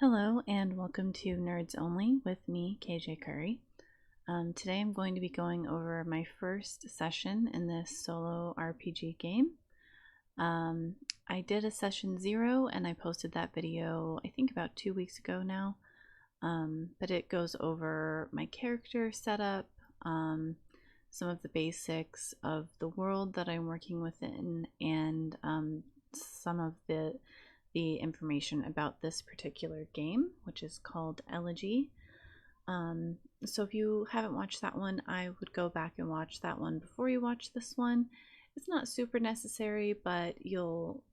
Hello and welcome to Nerds Only with me, KJ Curry. Today I'm going to be going over my first session in this solo RPG game. I did a session 0 and I posted that video I think about 2 weeks ago now, but it goes over my character setup, some of the basics of the world that I'm working within, and some of the information about this particular game, which is called Elegy. So if you haven't watched that one, I would go back and watch that one before you watch this one. It's not super necessary, but you'll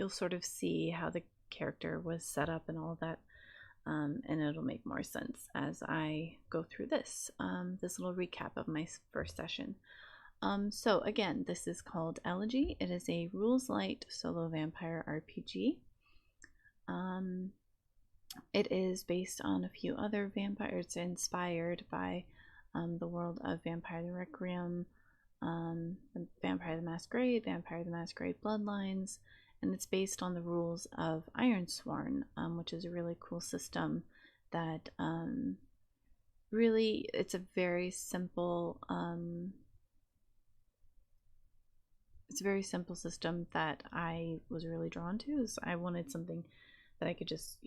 sort of see how the character was set up and all that, and it'll make more sense as I go through this little recap of my first session. So again, this is called Elegy. It is a rules light solo vampire RPG. It is based on a few other vampires, inspired by the world of Vampire the Requiem, Vampire the Masquerade, Vampire the Masquerade Bloodlines, and it's based on the rules of Ironsworn, which is a really cool system that really, it's a very simple system that I was really drawn to. So I wanted something that I could just,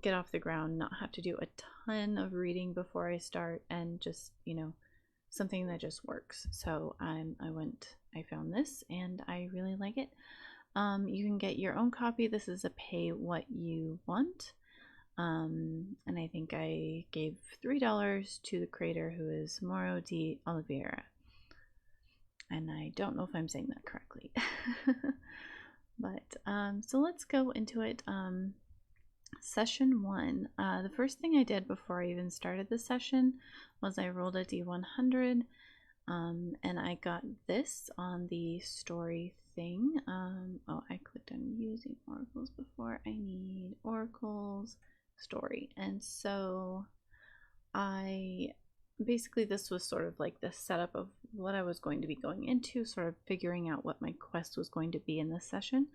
get off the ground, not have to do a ton of reading before I start, and just, something that just works. So I found this and I really like it. You can get your own copy. This is a pay what you want. And I think I gave $3 to the creator, who is Moro de Oliveira. And I don't know if I'm saying that correctly. But so let's go into it. Session 1. The first thing I did before I even started the session was I rolled a d100, and I got this on the story thing. Oh, I clicked on using oracles before. I need oracles, story. And so basically this was sort of like the setup of what I was going to be going into, sort of figuring out what my quest was going to be in this session.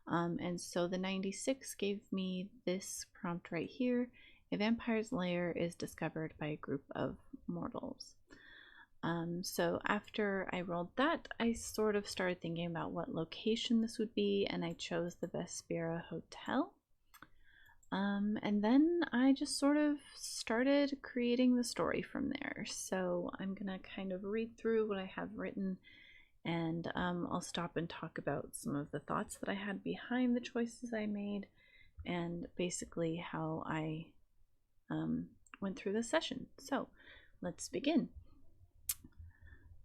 And so the 96 gave me this prompt right here: a vampire's lair is discovered by a group of mortals. So after I rolled that, I sort of started thinking about what location this would be, and I chose the Vespera Hotel. And then I just sort of started creating the story from there. So I'm gonna kind of read through what I have written, and I'll stop and talk about some of the thoughts that I had behind the choices I made, and basically how I went through the session. So let's begin.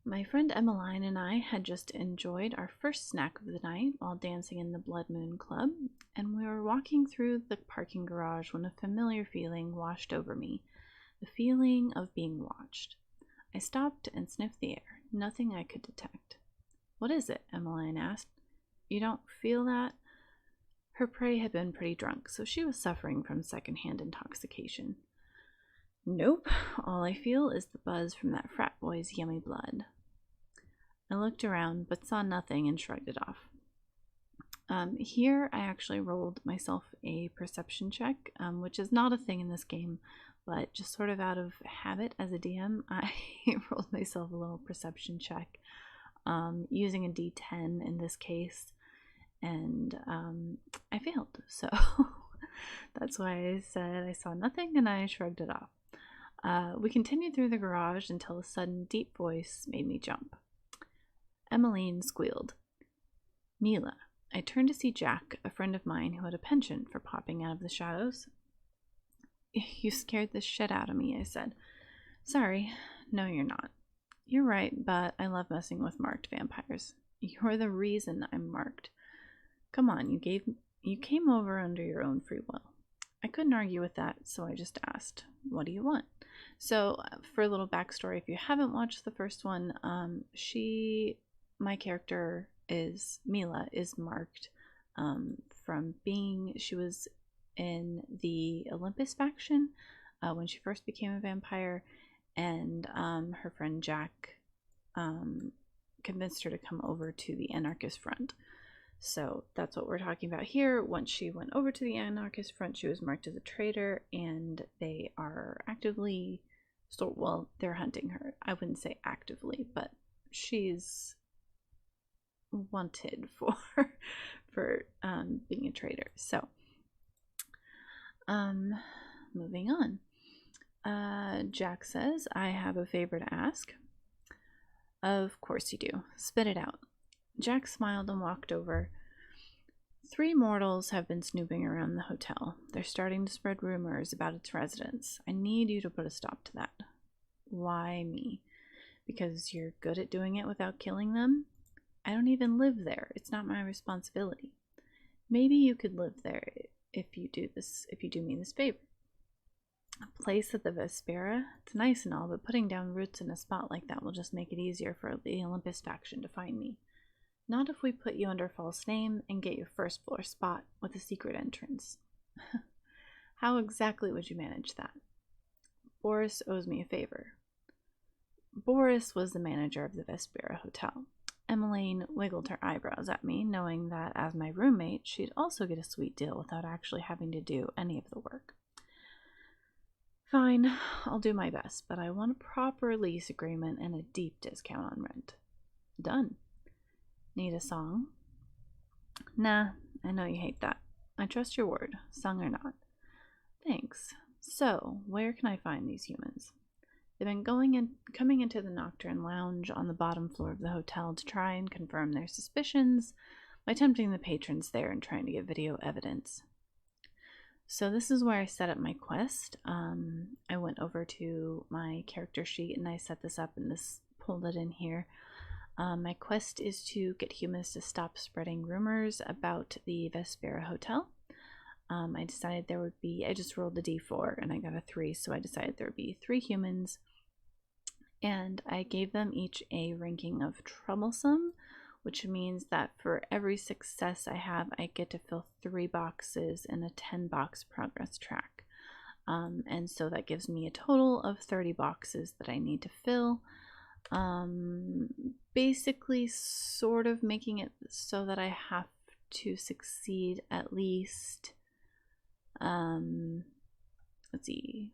My friend Emmeline and I had just enjoyed our first snack of the night while dancing in the Blood Moon Club, and we were walking through the parking garage when a familiar feeling washed over me, the feeling of being watched. I stopped and sniffed the air. Nothing I could detect. "What is it?" Emmeline asked. "You don't feel that?" Her prey had been pretty drunk, so she was suffering from secondhand intoxication. "Nope. All I feel is the buzz from that frat boy's yummy blood." I looked around, but saw nothing and shrugged it off. Here I actually rolled myself a perception check, which is not a thing in this game, but just sort of out of habit as a DM, I rolled myself a little perception check, using a d10 in this case, and I failed. So that's why I said I saw nothing and I shrugged it off. We continued through the garage until a sudden deep voice made me jump. Emmeline squealed. "Mila." I turned to see Jack, a friend of mine who had a penchant for popping out of the shadows. "You scared the shit out of me," I said. "Sorry." "No, you're not." "You're right, but I love messing with marked vampires." "You're the reason I'm marked." "Come on, you came over under your own free will." I couldn't argue with that, so I just asked, "What do you want?" So for a little backstory, if you haven't watched the first one, my character Mila is marked from she was in the Olympus faction when she first became a vampire, and her friend Jack convinced her to come over to the anarchist front. So that's what we're talking about here. Once she went over to the anarchist front, she was marked as a traitor, and they are actively, well, they're hunting her. I wouldn't say actively, but she's wanted for being a traitor. So, moving on. Jack says, I have a favor to ask. Of course you do. Spit it out. Jack smiled and walked over. 3 mortals have been snooping around the hotel. They're starting to spread rumors about its residents. I need you to put a stop to that. Why me? Because you're good at doing it without killing them? I don't even live there. It's not my responsibility. Maybe you could live there if you do me this favor. A place at the Vespera? It's nice and all, but putting down roots in a spot like that will just make it easier for the Olympus faction to find me. Not if we put you under false name and get your first floor spot with a secret entrance. How exactly would you manage that? Boris owes me a favor. Boris was the manager of the Vespera Hotel. Emmeline wiggled her eyebrows at me, knowing that as my roommate, she'd also get a sweet deal without actually having to do any of the work. Fine, I'll do my best, but I want a proper lease agreement and a deep discount on rent. Done. Need a song? Nah, I know you hate that. I trust your word, sung or not. Thanks. So, where can I find these humans? They've been coming into the Nocturne Lounge on the bottom floor of the hotel to try and confirm their suspicions by tempting the patrons there and trying to get video evidence. So this is where I set up my quest. I went over to my character sheet and I set this up and this pulled it in here. My quest is to get humans to stop spreading rumors about the Vespera Hotel. I decided I just rolled a d4 and I got a 3, so I decided there would be 3 humans. And I gave them each a ranking of troublesome, which means that for every success I have, I get to fill 3 boxes in a 10-box progress track. And so that gives me a total of 30 boxes that I need to fill. Basically sort of making it so that I have to succeed at least, let's see,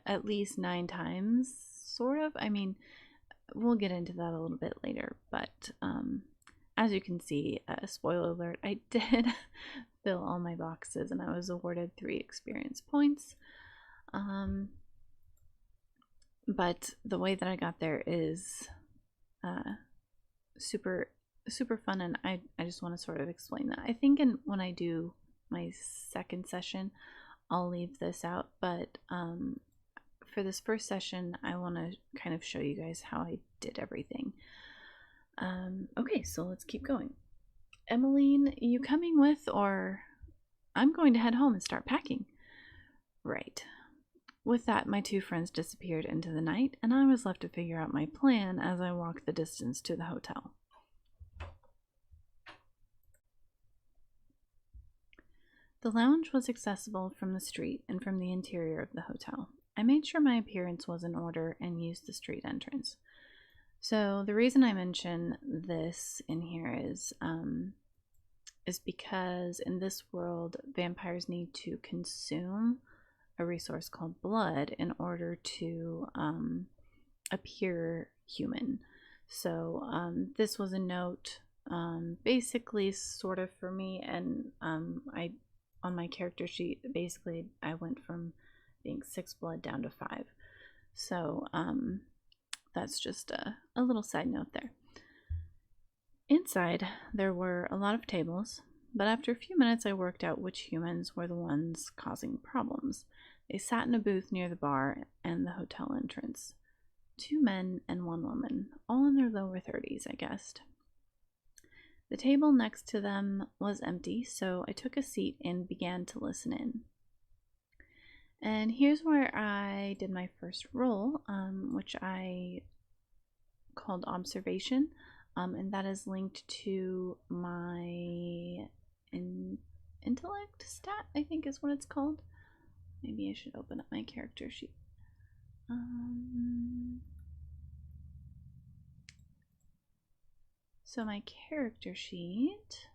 at least 9 times, sort of. I mean, we'll get into that a little bit later, but as you can see, spoiler alert, I did fill all my boxes and I was awarded 3 experience points. But the way that I got there is super fun, and I just want to sort of explain that. I think when I do my second session, I'll leave this out, but for this first session, I want to kind of show you guys how I did everything. Okay, so let's keep going. Emmeline, you coming with, or I'm going to head home and start packing. Right. With that, my 2 friends disappeared into the night, and I was left to figure out my plan as I walked the distance to the hotel. The lounge was accessible from the street and from the interior of the hotel. I made sure my appearance was in order and used the street entrance. So the reason I mention this in here is because in this world, vampires need to consume a resource called blood in order to appear human. So this was a note basically sort of for me, and I on my character sheet basically I went from being 6 blood down to 5. So that's just a little side note there. Inside there were a lot of tables, but after a few minutes I worked out which humans were the ones causing problems. They sat in a booth near the bar and the hotel entrance. 2 men and 1 woman, all in their lower 30s, I guessed. The table next to them was empty, so I took a seat and began to listen in. And here's where I did my first roll, which I called observation, and that is linked to my intellect stat, I think is what it's called. Maybe I should open up my character sheet. So my character sheet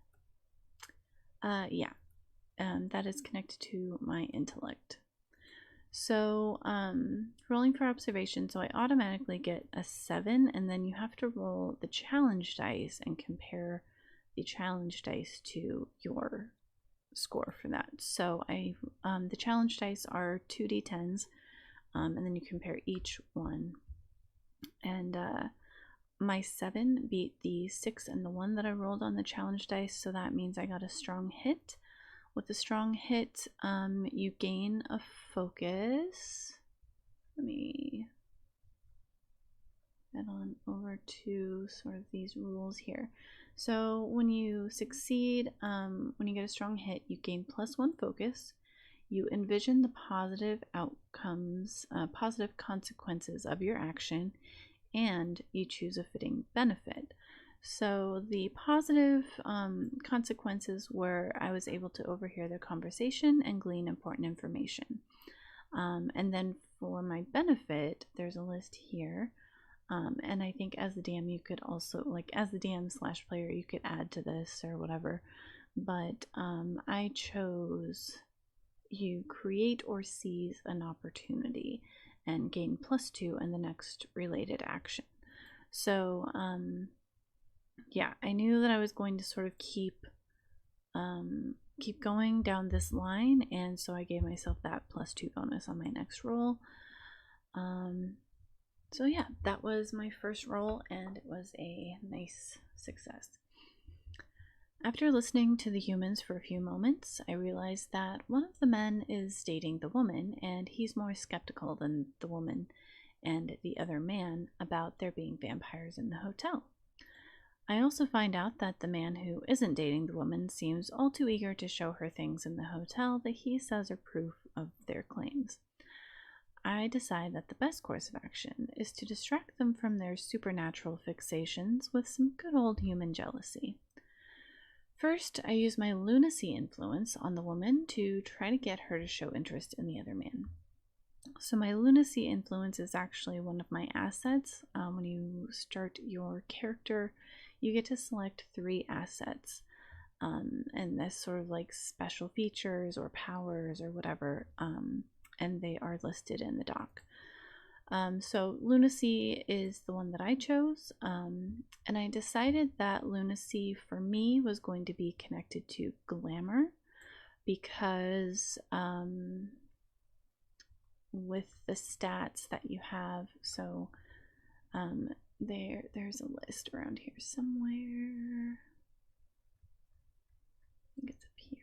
Yeah, that is connected to my intellect. So, rolling for observation, so I automatically get a 7, and then you have to roll the challenge dice and compare the challenge dice to your score for that. So the challenge dice are 2d10s, and then you compare each one. And my 7 beat the 6 and the 1 that I rolled on the challenge dice, so that means I got a strong hit. With a strong hit, you gain a focus. Let me head on over to sort of these rules here. So when you succeed, when you get a strong hit, you gain +1 focus. You envision the positive outcomes, positive consequences of your action, and you choose a fitting benefit. So the positive consequences were I was able to overhear their conversation and glean important information. And then for my benefit, there's a list here. And I think as the DM, you could also, like as the DM/player, you could add to this or whatever. But I chose you create or seize an opportunity and gain +2 in the next related action. So yeah, I knew that I was going to sort of keep going down this line, and so I gave myself that +2 bonus on my next roll. So yeah, that was my first roll, and it was a nice success. After listening to the humans for a few moments, I realized that one of the men is dating the woman, and he's more skeptical than the woman and the other man about there being vampires in the hotel. I also find out that the man who isn't dating the woman seems all too eager to show her things in the hotel that he says are proof of their claims. I decide that the best course of action is to distract them from their supernatural fixations with some good old human jealousy. First, I use my lunacy influence on the woman to try to get her to show interest in the other man. So my lunacy influence is actually one of my assets. When you start your character, you get to select 3 assets. And that's sort of like special features or powers or whatever. And they are listed in the doc. So lunacy is the one that I chose, and I decided that lunacy for me was going to be connected to glamour because with the stats that you have, so there's a list around here somewhere. I think it's up here.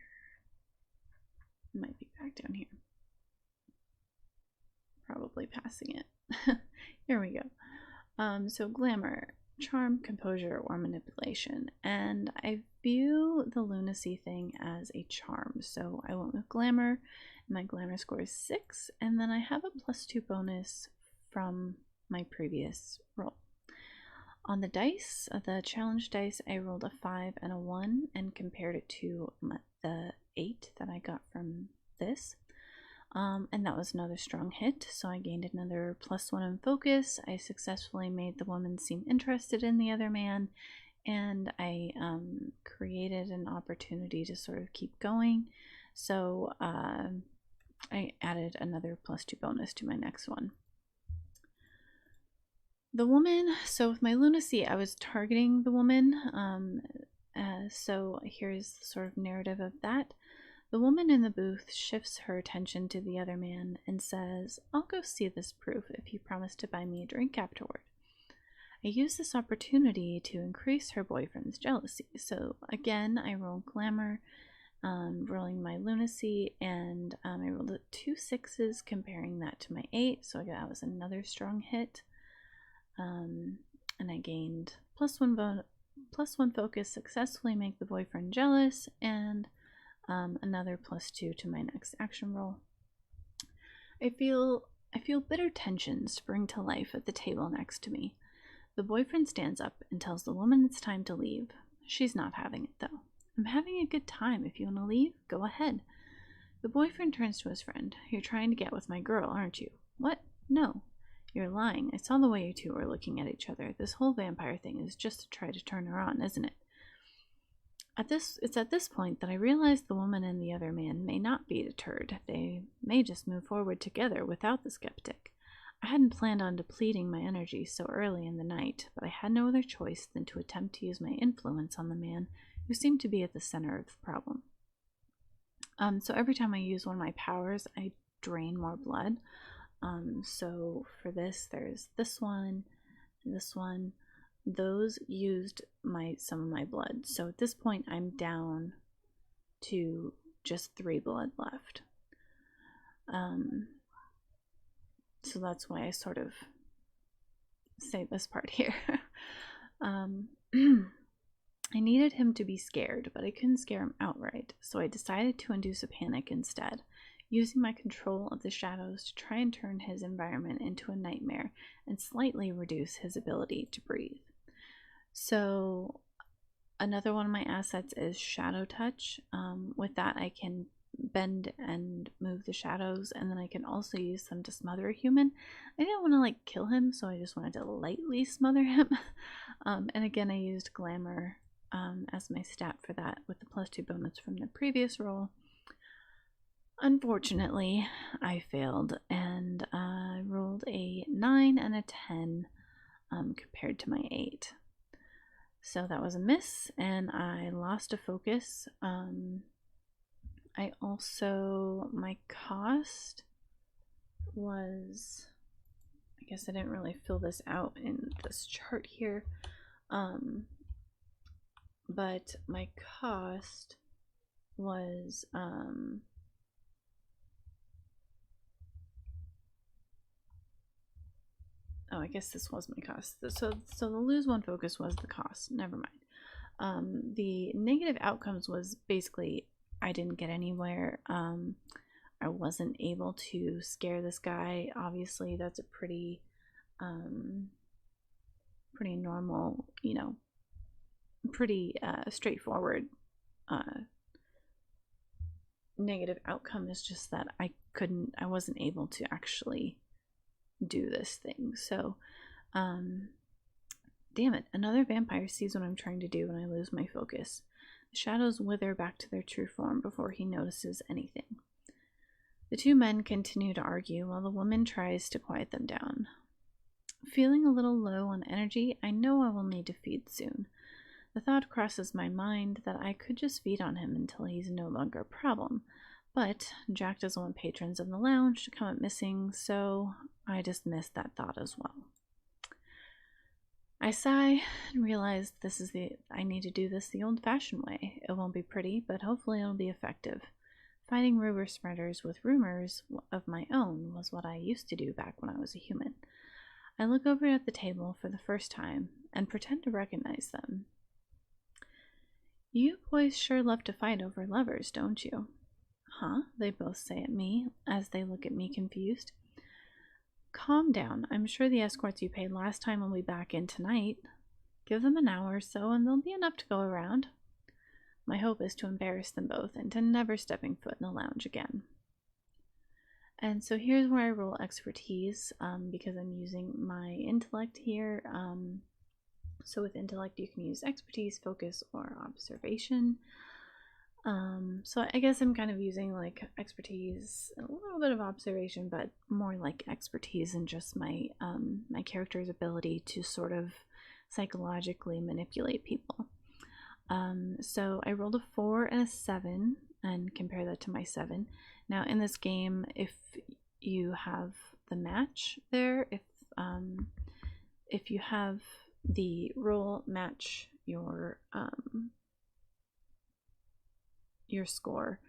It might be back down here. Probably passing it. Here we go. So glamour, charm, composure, or manipulation. And I view the lunacy thing as a charm. So I went with glamour. My glamour score is 6. And then I have a +2 bonus from my previous roll. On the dice, the challenge dice, I rolled a 5 and a 1 and compared it to the 8 that I got from this. And that was another strong hit, so I gained another +1 in focus. I successfully made the woman seem interested in the other man, and I created an opportunity to sort of keep going. So I added another +2 bonus to my next one. The woman, so with my lunacy, I was targeting the woman. So here's the sort of narrative of that. The woman in the booth shifts her attention to the other man and says, "I'll go see this proof if you promise to buy me a drink afterward." I use this opportunity to increase her boyfriend's jealousy. So again, I roll glamour, rolling my lunacy, and I rolled 2 6s, comparing that to my 8. So that was another strong hit. And I gained +1 focus, successfully make the boyfriend jealous, and another +2 to my next action roll. I feel bitter tension spring to life at the table next to me. The boyfriend stands up and tells the woman it's time to leave. She's not having it though. "I'm having a good time. If you want to leave, go ahead." The boyfriend turns to his friend. "You're trying to get with my girl, aren't you?" "What? No." "You're lying. I saw the way you two were looking at each other. This whole vampire thing is just to try to turn her on, isn't it?" It's at this point that I realize the woman and the other man may not be deterred. They may just move forward together without the skeptic. I hadn't planned on depleting my energy so early in the night, but I had no other choice than to attempt to use my influence on the man who seemed to be at the center of the problem. So every time I use one of my powers, I drain more blood. So for this, there's this one, and this one. Those used some of my blood. So at this point, I'm down to just 3 blood left. So that's why I sort of say this part here. I needed him to be scared, but I couldn't scare him outright, so I decided to induce a panic instead, using my control of the shadows to try and turn his environment into a nightmare and slightly reduce his ability to breathe. So another one of my assets is Shadow Touch. With that, I can bend and move the shadows, and then I can also use them to smother a human. I didn't want to like kill him, so I just wanted to lightly smother him. And again, I used Glamour as my stat for that with the +2 bonus from the previous roll. Unfortunately, I failed, and I rolled a 9 and a 10 compared to my 8. So that was a miss, and I lost a focus. I also, my cost was, I guess I didn't really fill this out in this chart here, but my cost was, oh, I guess this was my cost. So the lose 1 focus was the cost. Never mind. The negative outcomes was basically I didn't get anywhere. I wasn't able to scare this guy. Obviously, that's a pretty normal, pretty straightforward negative outcome. Is just that I wasn't able to actually do this thing. So damn it, another vampire sees what I'm trying to do and I lose my focus. The shadows wither back to their true form before he notices anything. The 2 men continue to argue while the woman tries to quiet them down. Feeling a little low on energy, I know I will need to feed soon. The thought crosses my mind that I could just feed on him until he's no longer a problem. But Jack doesn't want patrons of the lounge to come up missing, so I dismiss that thought as well. I sigh and realize I need to do this the old-fashioned way. It won't be pretty, but hopefully it'll be effective. Fighting rumor spreaders with rumors of my own was what I used to do back when I was a human. I look over at the table for the first time and pretend to recognize them. You boys sure love to fight over lovers, don't you? Huh? They both say at me as they look at me confused. Calm down. I'm sure the escorts you paid last time will be back in tonight. Give them an hour or so and there'll be enough to go around. My hope is to embarrass them both and to never stepping foot in the lounge again. And so here's where I roll expertise because I'm using my intellect here. So with intellect you can use expertise, focus, or observation. So I guess I'm kind of using like expertise, a little bit of observation, but more like expertise and just my my character's ability to sort of psychologically manipulate people. So I rolled a 4 and a 7 and compare that to my 7. Now in this game, if you have the match there, if you have the roll match your score,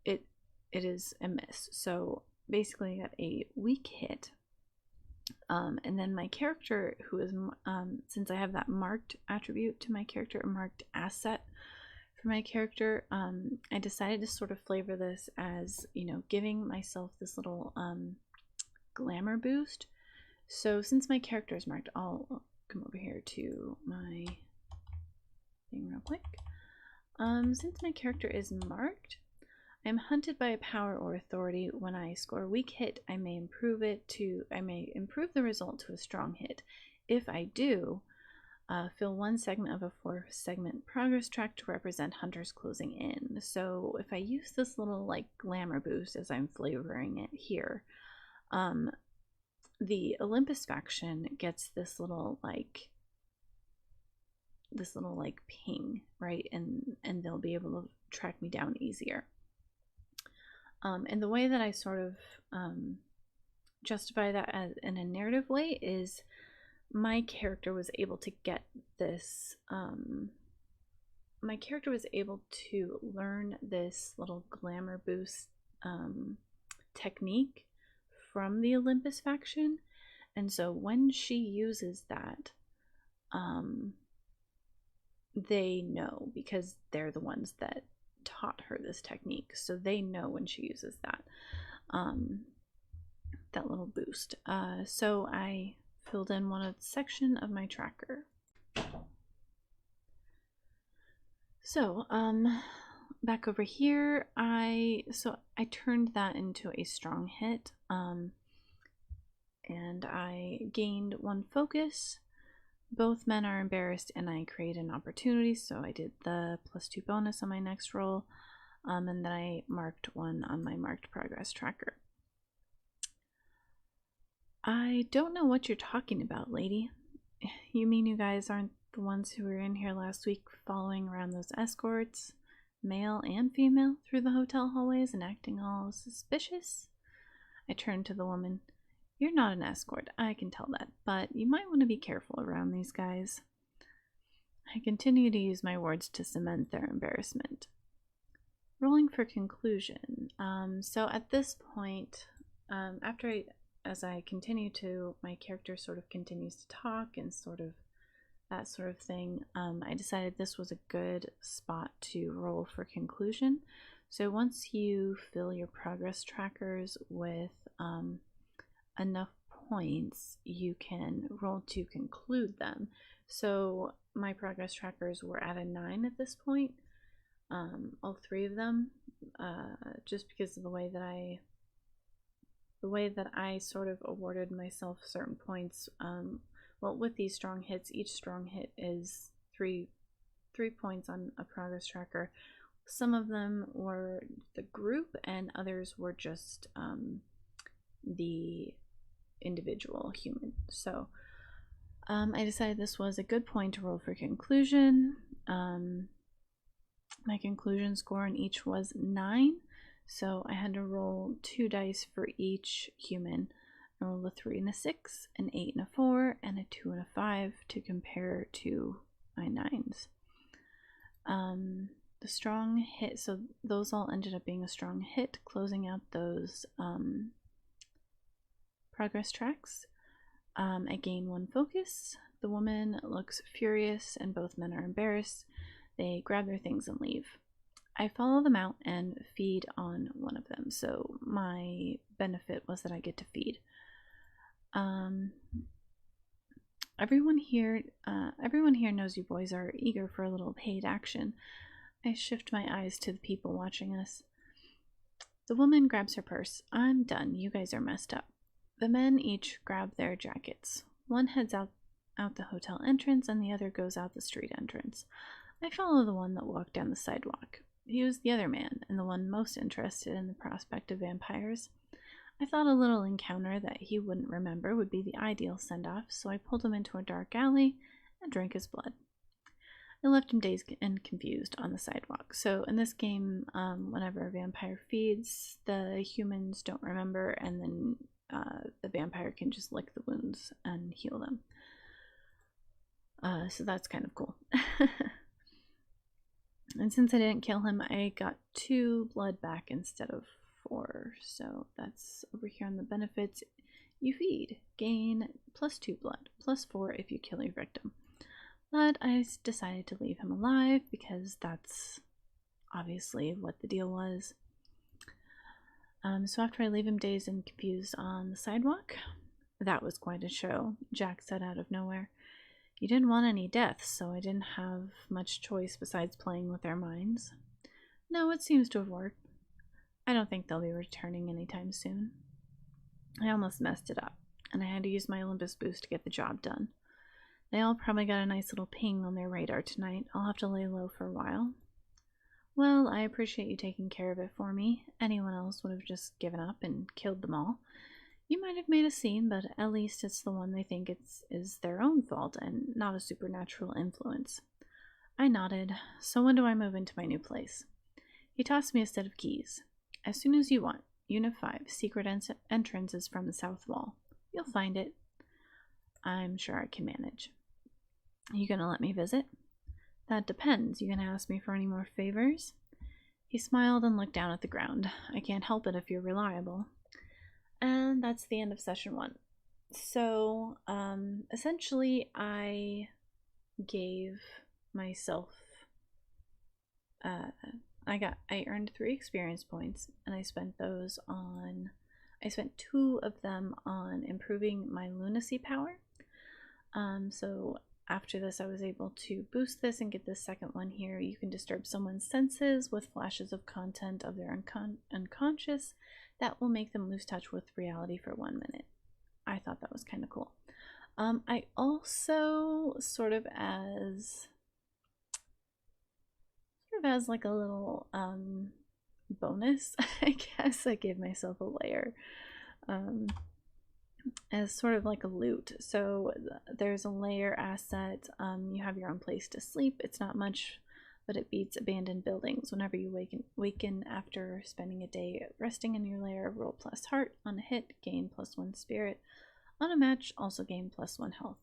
it is a miss. So basically I got a weak hit, and then my character, who is since I have that marked attribute to my character, a marked asset for my character, I decided to sort of flavor this as, giving myself this little glamour boost. So since my character is marked, I'll come over here to my thing real quick. Since my character is marked, I am hunted by a power or authority. When I score a weak hit, I may improve the result to a strong hit. If I do, fill one segment of a 4-segment progress track to represent hunters closing in. So if I use this little like glamour boost as I'm flavoring it here, the Olympus faction gets this little like ping, right? And they'll be able to track me down easier. And the way that I sort of justify that as in a narrative way is my character was able to get this my character was able to learn this little glamour boost technique from the Olympus faction, and so when she uses that, they know, because they're the ones that taught her this technique, so they know when she uses that that little boost. So I filled in one section of my tracker. So back over here, I turned that into a strong hit, and I gained 1 focus. Both men are embarrassed, and I create an opportunity, so I did the +2 bonus on my next roll, and then I marked 1 on my marked progress tracker. I don't know what you're talking about, lady. You mean you guys aren't the ones who were in here last week following around those escorts, male and female, through the hotel hallways and acting all suspicious? I turned to the woman. You're not an escort, I can tell that, but you might want to be careful around these guys. I continue to use my words to cement their embarrassment. Rolling for conclusion. So at this point, as I continue to, my character sort of continues to talk and sort of that sort of thing, I decided this was a good spot to roll for conclusion. So once you fill your progress trackers with enough points, you can roll to conclude them. So my progress trackers were at a 9 at this point, all 3 of them, just because of the way that I sort of awarded myself certain points. Well, with these strong hits, each strong hit is 3 points on a progress tracker. Some of them were the group, and others were just the individual human. So I decided this was a good point to roll for conclusion. My conclusion score on each was 9. So I had to roll 2 dice for each human. I rolled a 3 and a 6, an 8 and a 4, and a 2 and a 5 to compare to my 9s. The strong hit, so those all ended up being a strong hit, closing out those progress tracks. I gain 1 focus. The woman looks furious, and both men are embarrassed. They grab their things and leave. I follow them out and feed on one of them, so my benefit was that I get to feed. Everyone here knows you boys are eager for a little paid action. I shift my eyes to the people watching us. The woman grabs her purse. I'm done. You guys are messed up. The men each grab their jackets. One heads out the hotel entrance, and the other goes out the street entrance. I follow the one that walked down the sidewalk. He was the other man, and the one most interested in the prospect of vampires. I thought a little encounter that he wouldn't remember would be the ideal send-off, so I pulled him into a dark alley and drank his blood. I left him dazed and confused on the sidewalk. So in this game, whenever a vampire feeds, the humans don't remember, and then the vampire can just lick the wounds and heal them. So that's kind of cool. And since I didn't kill him, I got 2 blood back instead of 4. So that's over here on the benefits. You feed. Gain +2 blood, +4 if you kill your victim. But I decided to leave him alive because that's obviously what the deal was. So after I leave him dazed and confused on the sidewalk, that was quite a show. Jack said out of nowhere, "You didn't want any deaths, so I didn't have much choice besides playing with their minds." No, it seems to have worked. I don't think they'll be returning anytime soon. I almost messed it up, and I had to use my Olympus boost to get the job done. They all probably got a nice little ping on their radar tonight. I'll have to lay low for a while. Well, I appreciate you taking care of it for me. Anyone else would have just given up and killed them all. You might have made a scene, but at least it's the one they think is their own fault and not a supernatural influence. I nodded. So when do I move into my new place? He tossed me a set of keys. As soon as you want. Unit 5. Secret entrance is from the south wall. You'll find it. I'm sure I can manage. You gonna let me visit? That depends. You gonna ask me for any more favors? He smiled and looked down at the ground. I can't help it if you're reliable. And that's the end of session 1. So, essentially, I gave myself, I earned 3 experience points, and I spent 2 of them on improving my lunacy power. So after this, I was able to boost this and get this second one here. You can disturb someone's senses with flashes of content of their unconscious that will make them lose touch with reality for 1 minute. I thought that was kind of cool. I also sort of as like a little bonus, I guess, I gave myself a layer as sort of like a loot. So there's a layer asset. You have your own place to sleep. It's not much, but it beats abandoned buildings. Whenever you waken after spending a day resting in your lair, roll plus heart. On a hit, gain +1 spirit. On a match, also gain +1 health.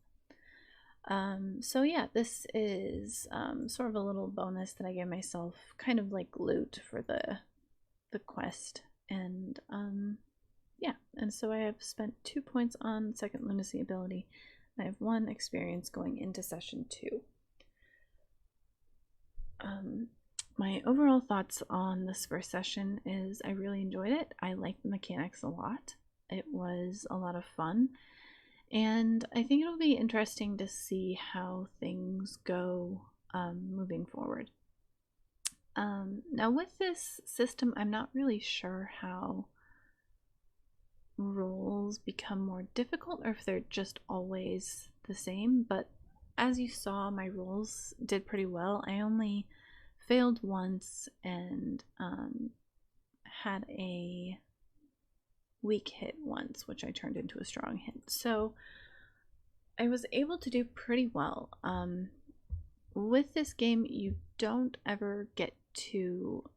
So yeah, this is sort of a little bonus that I gave myself, kind of like loot for the quest. And yeah, and so I have spent 2 points on second lunacy ability. I have 1 experience going into session 2. My overall thoughts on this first session is I really enjoyed it. I liked the mechanics a lot. It was a lot of fun. And I think it'll be interesting to see how things go moving forward. Now with this system, I'm not really sure how roles become more difficult or if they're just always the same, but as you saw, my rolls did pretty well. I only failed once and had a weak hit once, which I turned into a strong hit. So I was able to do pretty well. With this game, you don't ever get to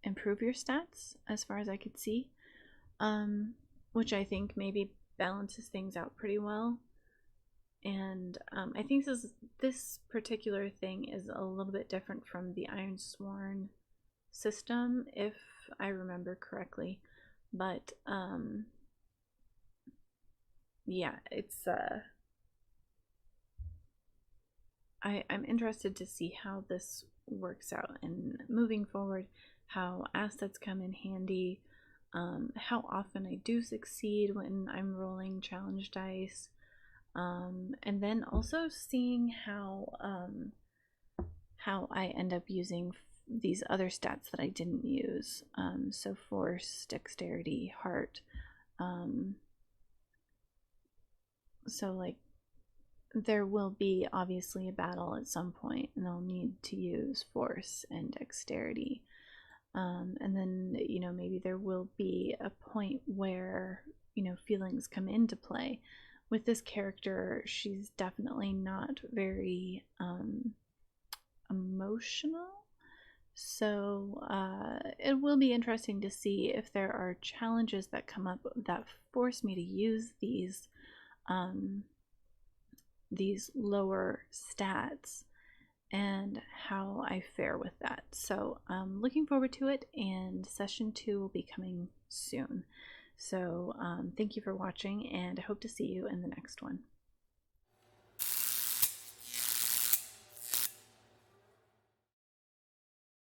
improve your stats, as far as I could see, which I think maybe balances things out pretty well. And I think this particular thing is a little bit different from the Iron Sworn system, if I remember correctly. But yeah, it's I'm interested to see how this works out and moving forward, how assets come in handy, how often I do succeed when I'm rolling challenge dice, and then also seeing how I end up using these other stats that I didn't use, so force, dexterity, heart, so like there will be obviously a battle at some point and I'll need to use force and dexterity, and then maybe there will be a point where feelings come into play. With this character, she's definitely not very emotional, so it will be interesting to see if there are challenges that come up that force me to use these lower stats and how I fare with that. So I'm looking forward to it, and session 2 will be coming soon. So thank you for watching, and I hope to see you in the next one.